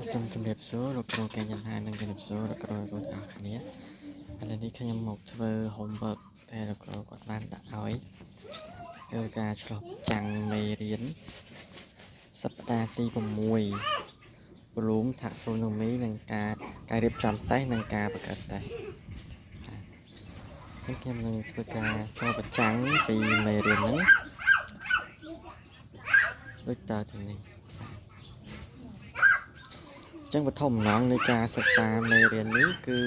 សូមជម្រាបសួរលោកគ្រូកញ្ញាណានិងជម្រាបសួរលោកគ្រូទាំងអស់គ្នាឥឡូវនេះខ្ញុំមកធ្វើ homework ដែលលោកគ្រូគាត់បានដាក់ឲ្យគឺការឆ្លុះចាំងមេរៀនសប្តាហ៍ទី6 Bloom Taxonomy និងការរៀបចំតេស្តនិងការបង្កើតតេស្តហើយខ្ញុំនឹងធ្វើការឆ្លុះបញ្ចាំងពីមេរៀនហ្នឹងដូចតទៅនេះចឹងវត្ថុបំណងនៃការសិក្សាមេរៀននេះគឺ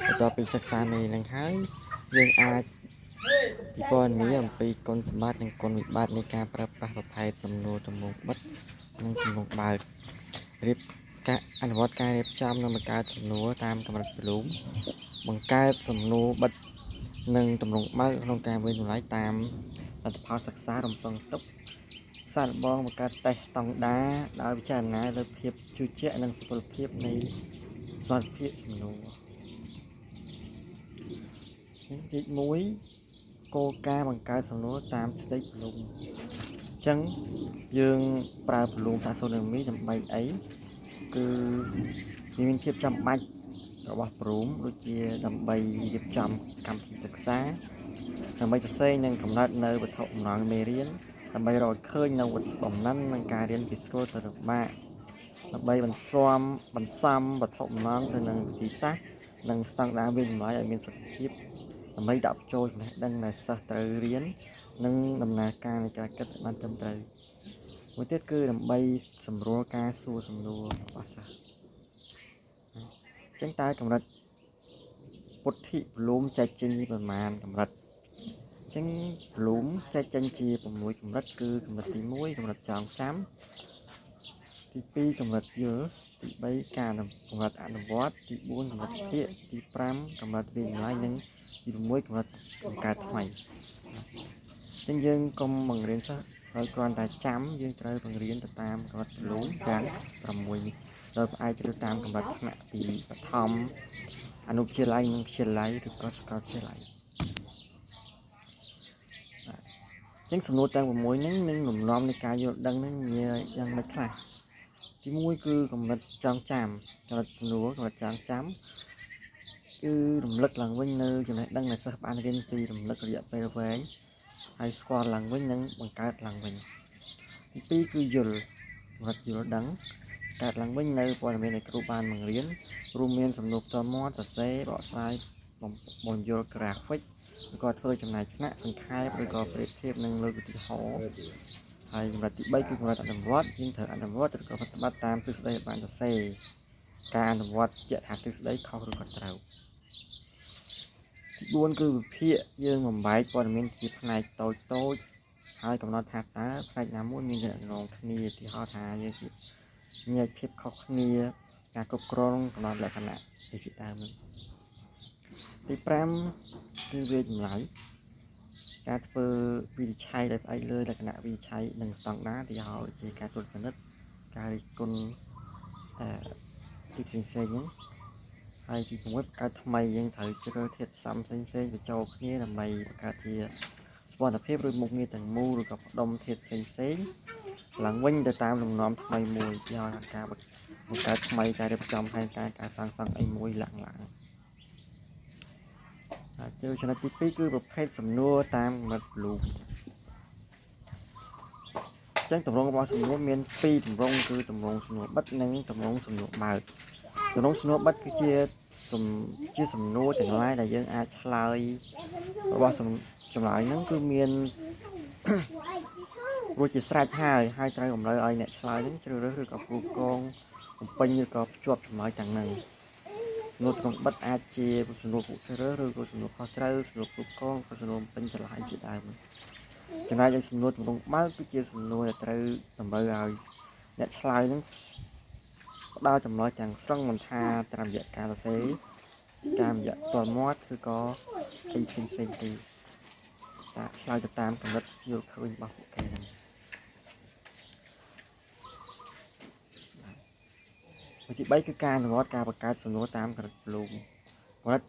បន្ទាប់ពីសិក្សាមេរៀនហ្នឹងហើយយើងអាចពិពណ៌នាអំពីគុណសម្បត្តិនិងគុណវិបត្តិនៃការប្រើប្រាស់ប្រភេទសំណួរទំនងបិទនិងសំណួរបើករៀបការអនុវត្តការរៀបចំនិងបង្កើតសំណួរតាមកម្រិត Bloom បង្កើតសំណួរបិទនិងទំនងបើកក្នុងការវិនិច្ឆ័យតាមលទ្ធផលសិក្សារំពឹងទុកសាកល្បងបង្កើតតេស្តស្តង់ដារដោយពិចារណាលើភាពជឿជាក់និងសុពលភាពនៃសន្តិភាពសំណួរទី1គោលការណ៍បង្កើតសំណួរតាមស្ដីBloomអញ្ចឹងយើងប្រើBloom Taxonomyដើម្បីអីគឺវាមានភាពចាំបាច់របស់Bloomដូចជាដើម្បីរៀបចំកម្មវិធីសិក្សាដើម្បីសរសេរនិងកំណត់នៅវត្ថុបំណងមេរៀនដើម្បីរកឃើញនៅវត្ថុបំណិននិងការរៀនពីស្រួលទៅរបាក់ដើម្បីបន្សំវត្ថុបំណងទៅនឹងវិធីសាស្ត្រនិងស្តង់ដារវិនិច្ឆ័យឲ្យមានសុខភាពដើម្បីដាក់បញ្ចូលចំណេះដឹងដែលសិស្សត្រូវរៀននិងដំណើរការនៃការគិតបានត្រឹមត្រូវមួយទៀតគឺដើម្បីសម្រួលការសួរសំណួររបស់សិស្សអញ្ចឹងតើកម្រិតពុទ្ធិ Bloom ចែកចេញជាប្រមាណកម្រិតអញ្ចឹង Bloom ចែកចេញជា6កម្រិតគឺកម្រិតទី1កម្រិតចងចាំទី2កម្រិតយល់ទី3កម្រិតអនុវត្តទី4កម្រិតភាគទី5កម្រិតវិនិច្ឆ័យនិងទី6កម្រិតបង្កើតថ្មីអញ្ចឹងយើងកុំបង្រៀនសិស្សដោយគ្រាន់តែចាំយើងត្រូវបង្រៀនទៅតាមកម្រិតBloomទាំង6នេះដោយផ្អែកទៅតាមកម្រិតថ្នាក់ពីបឋមអនុវិទ្យាល័យនិងវិទ្យាល័យឬក៏សាកលវិទ្យាល័យអញ្ចឹងសំណួរទាំង6ហ្នឹងនឹងលំនាំនៃការយល់ដឹងហ្នឹងមានយ៉ាងម៉េចខ្លះទី1គឺកម្រិតចងចាំកម្រិតសំណួរកម្រិតចងចាំគឺរំលឹកឡើងវិញនៅចំណេះដឹងដែលសិស្សបានរៀនពីរំលឹករយៈពេលវែងហើយស្គាល់ឡើងវិញនិងបង្កើតឡើងវិញទី2គឺយល់កម្រិតយល់ដឹងកើតឡើងវិញនៅព័ត៌មានដែលគ្រូបានបង្រៀនរួមមានសំណួរផ្ទាល់មាត់សរសេរបកស្រាយបំយល់ graphic ឬក៏ធ្វើចំណាយថ្នាក់សង្ខេបឬក៏ប្រៀបធៀបនឹងលើកឧទាហរណ៍ហើយកម្រិតទី3គឺកម្រិតអនុវត្តយើងត្រូវអនុវត្តឬក៏ប្រតិបត្តិតាមទ្រឹស្ដីឲ្យបានសរសេរការអនុវត្តជាក់ថាទ្រឹស្ដីខុសឬក៏ត្រូវទី4គឺវិភាគយើងបំបែកព័ត៌មានជាផ្នែកតូចហើយកំណត់ថាតើផ្នែកណាមួយមានទំនាក់ទំនងគ្នាឧទាហរណ៍ថាយើងមានភាពខុសគ្នាការគ្រប់គ្រងកំណត់លក្ខណៈជាដើមទី5គឺវាចម្លើយការធ្វើវិនិច្ឆ័យដោយផ្អែកលើលក្ខណៈវិនិច្ឆ័យនិងស្តង់ដារទីហោជាការត្រួតពិនិត្យការរិះគន់ទីផ្សេងហ្នឹងហើយទី6បង្កើតថ្មីយើងត្រូវជ្រើសធាតុផ្សំផ្សេងបញ្ចូលគ្នាដើម្បីបង្កើតជាស្ព័ន្ធភាពឬមុខងារទាំងមូលឬក៏ផ្ដុំធាតុផ្សេងឡើងវិញទៅតាមលំនាំថ្មីមួយជាការបង្កើតថ្មីការរៀបចំផែនការសាងសង់អីមួយឡើងហើយចំណុចទី2គឺប្រភេទសំណួរតាមកម្រិតBloomអញ្ចឹងទម្រង់របស់សំណួរមាន2ទម្រង់គឺទម្រង់សំណួរបិទនិងទម្រង់សំណួរបើកទម្រង់សំណួរបិទគឺជាសំណួរទាំងឡាយដែលយើងអាចឆ្លើយរបស់ចម្លើយហ្នឹងគឺមានរួចជាស្រេចហើយត្រូវតម្រូវឲ្យអ្នកឆ្លើយហ្នឹងជ្រើសរើសឬក៏គូកងបំពេញឬក៏ភ្ជាប់ចម្លើយទាំងហ្នឹងសំណួរក្នុងបិទអាចជាសំណួរពុះជ្រើសឬក៏សំណួរខុសត្រូវសំណួរគូកងក៏សំណួរបំពេញចម្លើយជាដើមចំណែកឯសំណួរទម្រង់បើកគឺជាសំណួរដែលត្រូវតម្រូវឲ្យអ្នកឆ្លើយហ្នឹងផ្ដល់ចម្លើយទាំងស្រុងមិនថាតាមរយៈការសរសេរតាមរយៈផ្ទាល់មាត់ឬក៏អីផ្សេងទៀតតែឆ្លើយទៅតាមកម្រិតយល់ឃើញរបស់ពួកគេហ្នឹងទី3គឺការអនុវត្តការបង្កើតសំណួរតាមកម្រិតBloomកម្រិត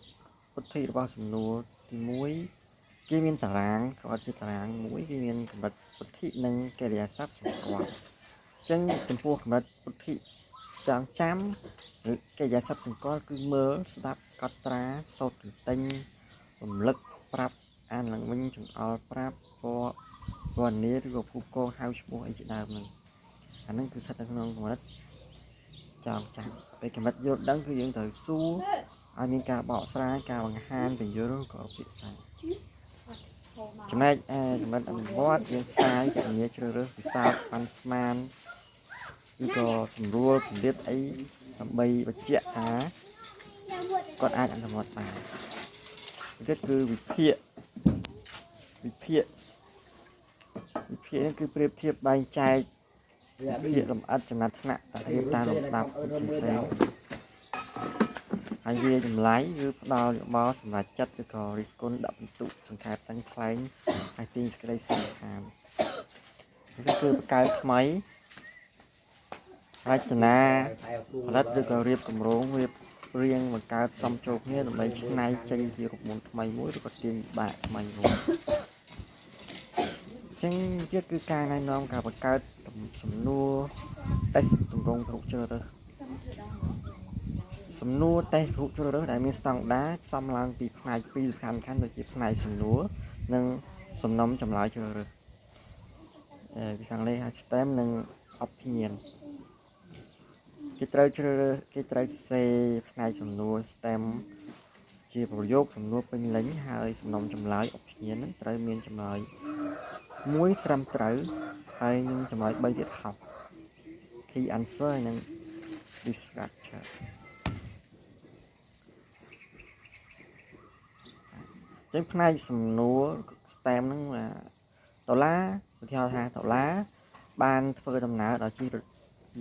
ពុទ្ធិរបស់សំណួរទី1គេមានតារាងគាត់ជាតារាងមួយគេមានកម្រិតពុទ្ធិនិងកិរិយាសព្ទសម្គាល់អញ្ចឹងចំពោះកម្រិតពុទ្ធិ ចងចាំឬកិរិយាសព្ទសង្កល់គឺមើលស្ដាប់កត់ត្រាសូត្រទិញរំលឹកប្រាប់អានឡើងវិញចង្អុលប្រាប់ពណ៌នាឬក៏ភូកងហៅឈ្មោះអីជាដើមហ្នឹងអាហ្នឹងគឺស្ថិតនៅក្នុងកម្រិតចងចាំពេលកម្រិតយល់ដឹងគឺយើងត្រូវសួរឲ្យមានការបកស្រាយការបង្ហាញពន្យល់ក៏ពិសាចំណែកកម្រិតអនុវត្តយើងផ្សាយគណនាជ្រើសរើសវិសោធន៍ប៉ាន់ស្មានឬក៏សម្រួលពលាតអីដើម្បីបញ្ជាក់ថាគាត់អាចអនុវត្តបានទៀតគឺវិភាគនេះគឺប្រៀបធៀបបែងចែកវិភាគលម្អិតចំណាត់ថ្នាក់រៀបតាមលំដាប់ផ្សេងហើយវាចម្លៃឬផ្ដល់យោបល់សម្រាប់ចិត្តឬក៏រិះគន់ដាក់ពិន្ទុសង្ខេបតាំងខ្លែងហើយទាញសេចក្តីសង្ខាននេះគឺបកកើតថ្មីរចនាផលិតឬក៏រៀបគម្រោងរៀបរៀងបង្កើតសំចូលគ្នាដើម្បីច្នៃចេញជារូបមន្តថ្មីមួយឬក៏ទាញបាក់ថ្មីមួយចឹងទៀតគឺការណែនាំការបង្កើតសំណួរតេស្តទម្រង់រូបជ្រើសរើសសំណួរតេស្តរូបជ្រើសរើសដែលមានស្តង់ដារផ្សំឡើងពីផ្នែកពីរសំខាន់ៗដូចជាផ្នែកសំណួរនិងសំណុំចម្លើយជ្រើសរើសពីខាងលើ STEM និង opinion គេត្រូវជ្រើសរើសគេត្រូវសរសេរផ្នែកសំណួរ STEM ជាប្រយោគសំណួរពេញលេញហើយសំណុំចម្លើយ opinion នឹងត្រូវមានចម្លើយ1ត្រឹមត្រូវហើយនឹងចម្លើយ3ទៀតខុស key answer ហើយនឹង distraction ចឹងផ្នែកសំណួរ STEM ហ្នឹងដុល្លារឧទាហរណ៍ថាដុល្លារបានធ្វើដំណើរដល់ជិះរថ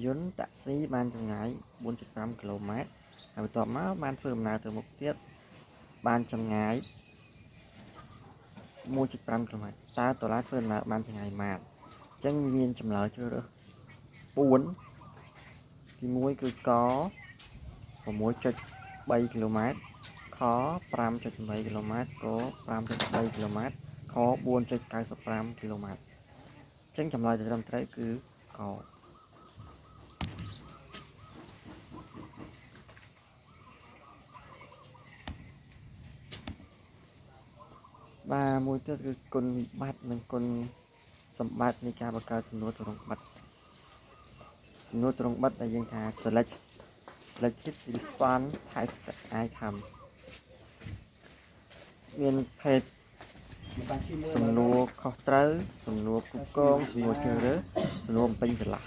យន្តតាក់ស៊ីបានចម្ងាយ 4.5 គីឡូម៉ែត្រហើយបន្ទាប់មកបានធ្វើដំណើរទៅមុខទៀតបានចម្ងាយ 1.5 គីឡូម៉ែត្រតើដុល្លារធ្វើដំណើរបានចម្ងាយម៉ាតអញ្ចឹងមានចម្លើយជ្រើសរើស4ទី1គឺក 6.3 គីឡូម៉ែត្រខ 5.8 គីឡូម៉ែត្រក 5.3 គីឡូម៉ែត្រខ 4.95 គីឡូម៉ែត្រអញ្ចឹងចម្លើយត្រឹមត្រូវគឺកបាទមួយទៀតគឺគុណវិបត្តិនិងគុណសម្បត្តិនៃការបង្កើតសំណួរទ្រង់បិទសំណួរទ្រង់បិទដែលយើងថា selected response test item មានភេទសំណួរខុសត្រូវសំណួរគូកងសំណួរជ្រើសរើសសំណួរបំពេញចន្លោះ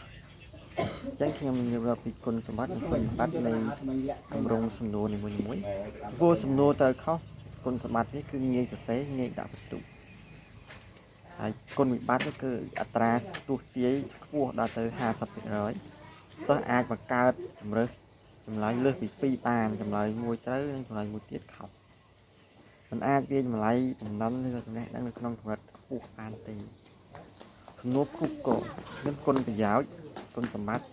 អញ្ចឹងខ្ញុំនិយាយពីគុណសម្បត្តិនិងគុណវិបត្តិនៃគម្រោងសំណួរនីមួយៗព្រោះសំណួរត្រូវខុសគុណសម្បត្តិនេះគឺងាយសរសេរងាយដាក់ពិន្ទុហើយគុណវិបត្តិនេះគឺអត្រាទស្សន៍ទាយខ្ពស់ដល់ទៅ 50% សិស្សអាចបង្កើតជំរើសចម្លើយលើសពី2បានចម្លើយមួយត្រូវនិងចម្លើយមួយទៀតខុសមិនអាចវាចម្លើយបំណិនឬចំណេះដឹងនៅក្នុងកម្រិតខ្ពស់បានទេសំណួរគូកងមានគុណប្រយោជន៍គុណសម្បត្តិ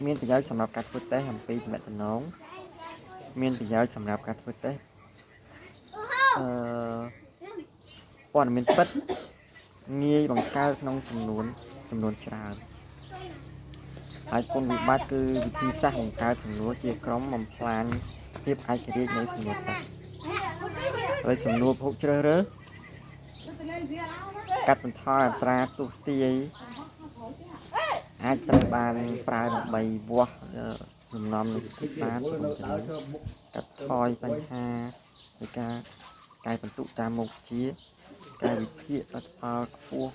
មានប្រយោជន៍សម្រាប់ការធ្វើតេស្តអំពីទំនាក់ទំនងមានប្រយោជន៍សម្រាប់ការធ្វើតេស្តព័ត៌មានពិតងាយបង្កើតក្នុងចំនួនច្រើនហើយគុណវិបត្តិគឺវិធីសាស្ត្របង្កើតសំណួរជាក្រុមបំផ្លាញភាពឯករាជ្យនៃសំណួរតេស្តហើយសំណួរភូកជ្រើសរើសកាត់បន្ថយអត្រាទស្សន៍ទាយអាចត្រូវបានប្រើដើម្បីវាស់លំនាំនៃទីបានក្នុងចំណុចកាត់ថយបញ្ហានៃការកែបន្ទុកតាមមុខជាការវិភាគលទ្ធផលខ្ពស់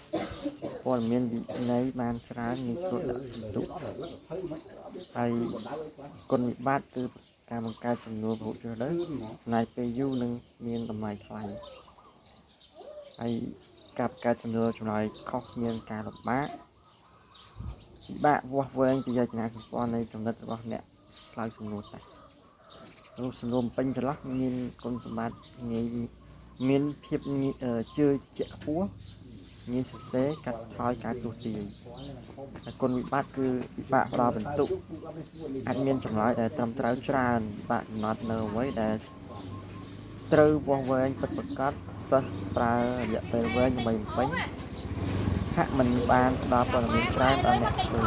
ព័ត៌មានវិន័យបានច្រើនងាយស្រួលដាក់ពិន្ទុហើយគុណវិបត្តិគឺការបង្កើតសំណួរភូកជ្រើសរើសចំណាយពេលយូរនិងមានតម្លៃថ្លៃហើយការបង្កើតសំណួរចម្លើយខុសមានការលំបាកពិបាកវាស់វែងពីរចនាសម្ព័ន្ធនៃគំនិតរបស់អ្នកឆ្លើយសំណួរតេស្តរូបសំណួរពេញចន្លោះមានគុណសម្បត្តិងាយមានភាពជឿជាក់ខ្ពស់ងាយសរសេរកាត់ថយការទស្សន៍ទាយហើយគុណវិបត្តិគឺពិបាកផ្ដល់ពិន្ទុអាចមានចម្លើយដែលត្រឹមត្រូវច្រើនពិបាកកំណត់នៅអ្វីដែលត្រូវវាស់វែងពិតប្រាកដសិស្សប្រើរយៈពេលវែងដើម្បីបំពេញហាក់មិនបានផ្ដល់ព័ត៌មានច្រើនដល់អ្នកធ្វើ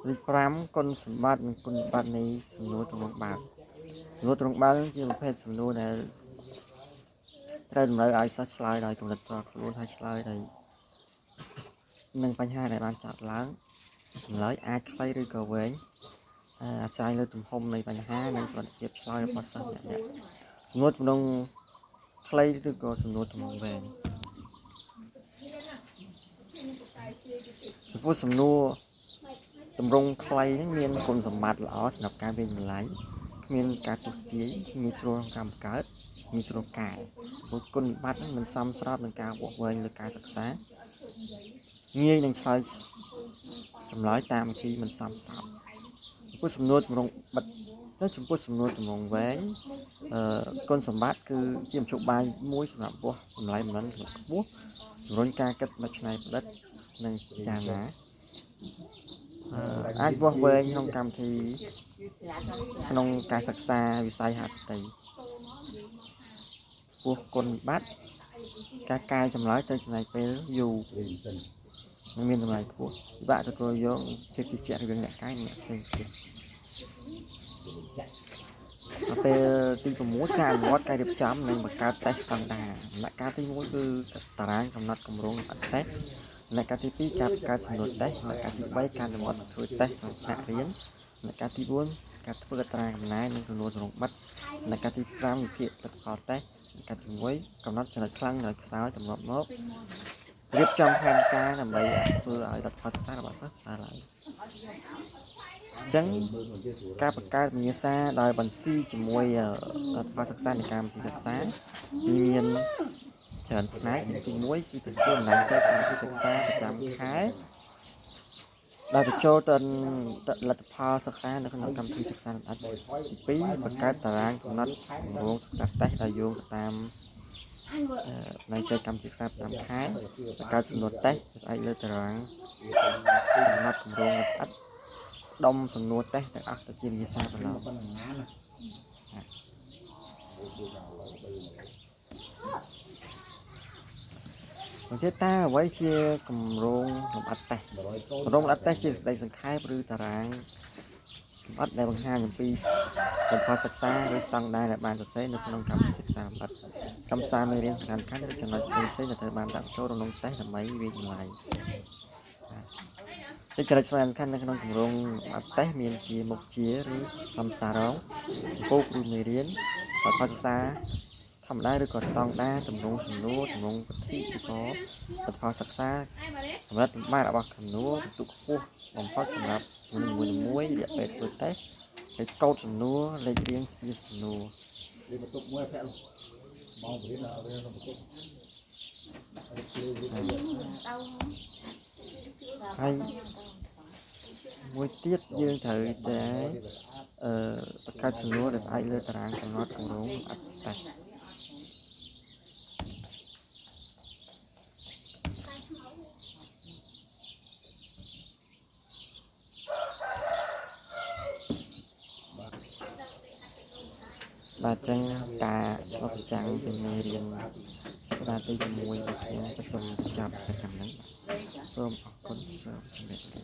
Lịch pram con sầm bát con bát này sầm nô trong bát nô trong bát chỉ một phe sầm nô này trái đầm lại ai sát lại đây trong lịch cho luôn hai lại đây nâng bánh hai này bạn chọn láng lấy ai play đi cầu về sai lên tụm hôm này bánh hai nâng vẫn tiếp lại bắt sát nhẹ sầm nô trong play đi cầu sầm nô trong về vô sầm nôตำรงใครนั่นมีนคนสมบัติหล่อสำหรับการเป็นหลายมีนการตุกตีมีส่วนการเกิดมีส่วนกายบุคคลบัตรนั้นมันซ้ำซ้ำในการบวกเวงหรือการศึกษาเงี้ยยังใช้จำร้อยตามที่มันซ้ำซ้ำผู้สำนวนตำรงบัตรถ้าจุดผู้สำนวนตำรงแหวงคนสมบัติคือเกี่ยมชุบใบมุ้ยสำหรับพวกทำลายมันนั้นพวกร้อนการกัดมาในบัตรนั่งจานนะអាចវាស់វែងក្នុងកម្មវិធីក្នុងការសិក្សាវិស័យហាត់តីពោះគុណបាត់ការកែចម្លើយទៅចំណាយពេលយូរនឹងមានតម្លៃខ្ពស់ពិបាកទទួលយកចិត្តជឿរឿងអ្នកកែអ្នកផ្សេងទៀតពេលទី6ការអនុវត្តការរៀបចំនិងបង្កើតតេស្តស្តង់ដារដំណាក់កាលទី1គឺតារាងកំណត់គម្រោងអត្តតេស្តដំណាក់កាលទី2ការបង្កើតសំណួរតេស្តដំណាក់កាលទី3ការអនុវត្តធ្វើតេស្តក្នុងថ្នាក់រៀនដំណាក់កាលទី4ការធ្វើតារាងកំណែនិងចំនួនក្នុងបិទដំណាក់កាលទី5វិភាគលទ្ធផលតេស្តដំណាក់កាលទី6កំណត់ចំណុចខ្លាំងនិងខ្សោយទំនាប់មករៀបចំផែនការដើម្បីធ្វើឲ្យលទ្ធផលសិក្សារបស់សិស្សសារឡើងអញ្ចឹងការបង្កើតវិញ្ញាសាដោយបន្ស៊ីជាមួយលទ្ធផលសិក្សានៃកម្មវិធីសិក្សាមានច្រើនផ្នែកទី1គឺទទួលដំណើរការកម្មវិធីសិក្សាប្រចាំខែដែលបញ្ចូលទៅលទ្ធផលសិក្សានៅក្នុងកម្មវិធីសិក្សាលម្អិតទី2បង្កើតតារាងកំណត់គម្រោងសិក្សាតេស្តដោយយោងទៅតាមនៃកម្មវិធីសិក្សាប្រចាំខែបង្កើតសំណួរតេស្តផ្អែកលើតារាងកំណត់គម្រោងលម្អិតដុំសំណួរតេស្តទាំងអស់ទៅជាវិញ្ញាសាប្រឡងជាតាអ្វីជាគម្រោងលម្អិតតេស្តគម្រោងលម្អិតតេស្តជាសេចក្តីសង្ខេបឬតារាងលម្អិតដែលបង្ហាញអំពីលទ្ធផលសិក្សាឬស្តង់ដារដែលបានសរសេរនៅក្នុងកម្មវិធីសិក្សាលម្អិតកម្មសារមេរៀនសំខាន់ៗឬចំណុចផ្សេងៗដែលត្រូវបានដាក់ចូលក្នុងតេស្តដើម្បីវិនិច្ឆ័យចំណុចសំខាន់នៅក្នុងគម្រោងលម្អិតតេស្តមានជាមុខជាឬកម្មសាររងពូគ្រូមេរៀនលទ្ធផលសិក្សាធម្មតាឬក៏ស្តង់ដារទម្រង់សំណួរទម្រង់ប្រតិបត្តិលទ្ធផលសិក្សាកម្រិតបំផាត់របស់សំណួរបន្ទុកខ្ពស់បំផុតសម្រាប់សំណួរមួយរយៈពេលធ្វើតេស្តហើយកូដសំណួរលេខរៀងជាសំណួរបន្ទុកមួយប្រាក់មករៀនបន្ទុកហើយមួយទៀតយើងត្រូវតែបង្កើតសំណួរដែលផ្អែកលើតារាងកំណត់គម្រោងអត្តតេស្តបាទចឹងការឆ្លុះបញ្ចាំងពីមេរៀនសប្តាហ៍ទី6របស់ខ្ញុំក៏សូមចាប់តែប៉ុណ្្នឹងសូមអរគុណសូមជម្រាបលា